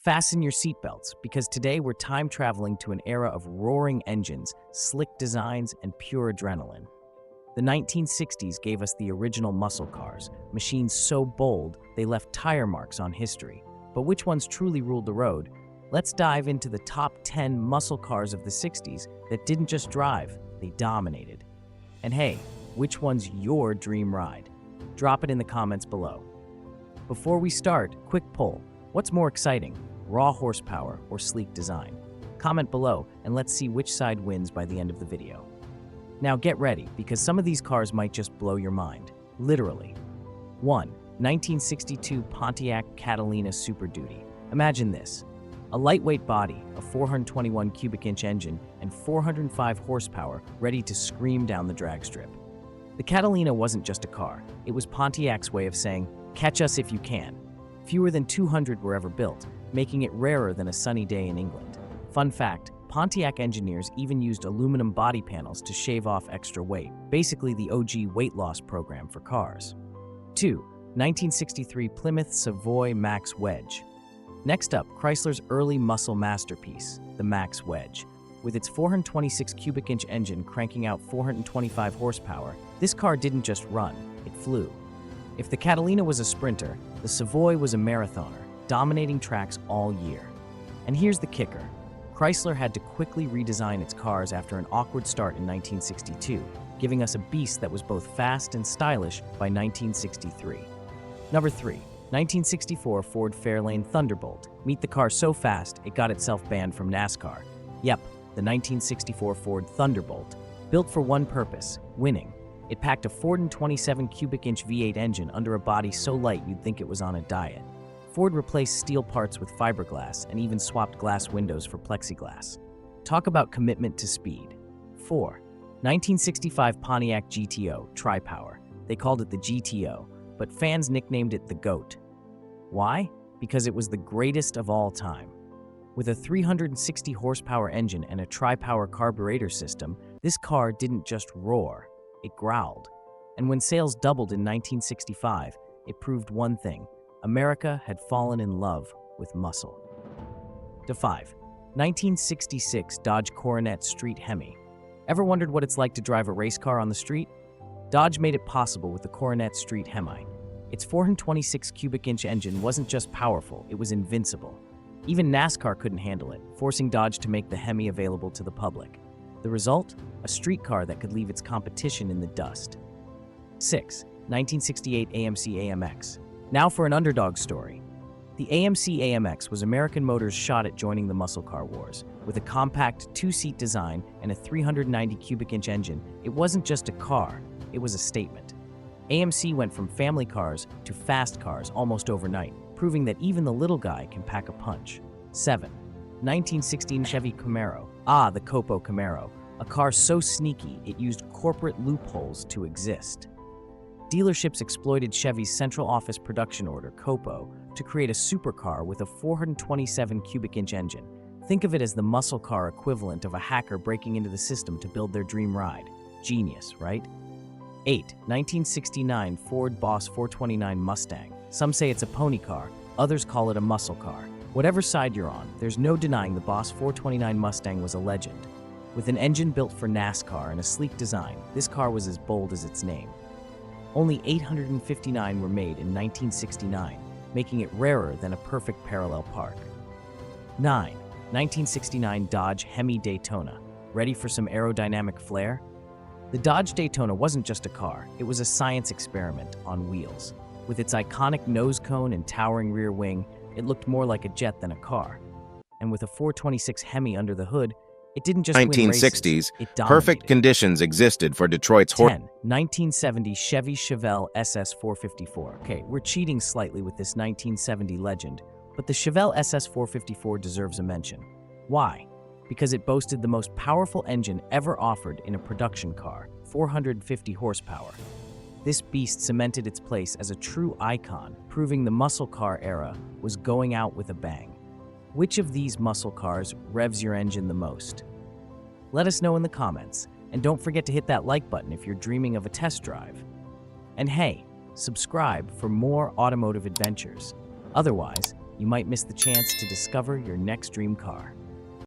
Fasten your seatbelts, because today we're time traveling to an era of roaring engines, slick designs, and pure adrenaline. The 1960s gave us the original muscle cars, machines so bold they left tire marks on history. But which ones truly ruled the road? Let's dive into the top 10 muscle cars of the 60s that didn't just drive, they dominated. And hey, which one's your dream ride? Drop it in the comments below. Before we start, quick poll. What's more exciting, raw horsepower or sleek design? Comment below and let's see which side wins by the end of the video. Now get ready, because some of these cars might just blow your mind. Literally. 1. 1962 Pontiac Catalina Super Duty. Imagine this. A lightweight body, a 421 cubic inch engine, and 405 horsepower ready to scream down the drag strip. The Catalina wasn't just a car, it was Pontiac's way of saying, catch us if you can. Fewer than 200 were ever built, making it rarer than a sunny day in England. Fun fact, Pontiac engineers even used aluminum body panels to shave off extra weight, basically the OG weight loss program for cars. 2. 1963 Plymouth Savoy Max Wedge. Next up, Chrysler's early muscle masterpiece, the Max Wedge. With its 426 cubic inch engine cranking out 425 horsepower, this car didn't just run, it flew. If the Catalina was a sprinter, the Savoy was a marathoner, dominating tracks all year. And here's the kicker. Chrysler had to quickly redesign its cars after an awkward start in 1962, giving us a beast that was both fast and stylish by 1963. Number 3. 1964 Ford Fairlane Thunderbolt. Meet the car so fast, it got itself banned from NASCAR. Yep, the 1964 Ford Thunderbolt. Built for one purpose, winning. It packed a 427 cubic inch V8 engine under a body so light you'd think it was on a diet. Ford replaced steel parts with fiberglass and even swapped glass windows for plexiglass. Talk about commitment to speed. 4. 1965 Pontiac GTO TriPower. They called it the GTO, but fans nicknamed it the GOAT. Why? Because it was the greatest of all time. With a 360 horsepower engine and a tri-power carburetor system, this car didn't just roar, it growled. And when sales doubled in 1965, it proved one thing: America had fallen in love with muscle. 5. 1966 Dodge Coronet Street HEMI. Ever wondered what it's like to drive a race car on the street? Dodge made it possible with the Coronet Street HEMI. Its 426 cubic inch engine wasn't just powerful, it was invincible. Even NASCAR couldn't handle it, forcing Dodge to make the HEMI available to the public. The result? A street car that could leave its competition in the dust. 6. 1968 AMC AMX. Now for an underdog story. The AMC AMX was American Motors' shot at joining the muscle car wars. With a compact two-seat design and a 390 cubic inch engine, it wasn't just a car, it was a statement. AMC went from family cars to fast cars almost overnight, proving that even the little guy can pack a punch. 7. 1916 Chevy Camaro. Ah, the Copo Camaro. A car so sneaky it used corporate loopholes to exist. Dealerships exploited Chevy's central office production order, Copo, to create a supercar with a 427 cubic inch engine. Think of it as the muscle car equivalent of a hacker breaking into the system to build their dream ride. Genius, right? 8. 1969 Ford Boss 429 Mustang. Some say it's a pony car, others call it a muscle car. Whatever side you're on, there's no denying the Boss 429 Mustang was a legend. With an engine built for NASCAR and a sleek design, this car was as bold as its name. Only 859 were made in 1969, making it rarer than a perfect parallel park. 9. 1969 Dodge HEMI Daytona. Ready for some aerodynamic flair? The Dodge Daytona wasn't just a car, it was a science experiment on wheels. With its iconic nose cone and towering rear wing, it looked more like a jet than a car. And with a 426 HEMI under the hood, it didn't just win races, 1960s, it dominated. perfect conditions existed for Detroit's 10. 1970 Chevy Chevelle SS 454. Okay, we're cheating slightly with this 1970 legend, but the Chevelle SS 454 deserves a mention. Why? Because it boasted the most powerful engine ever offered in a production car, 450 horsepower. This beast cemented its place as a true icon, proving the muscle car era was going out with a bang. Which of these muscle cars revs your engine the most? Let us know in the comments, and don't forget to hit that like button if you're dreaming of a test drive. And hey, subscribe for more automotive adventures. Otherwise, You might miss the chance to discover your next dream car.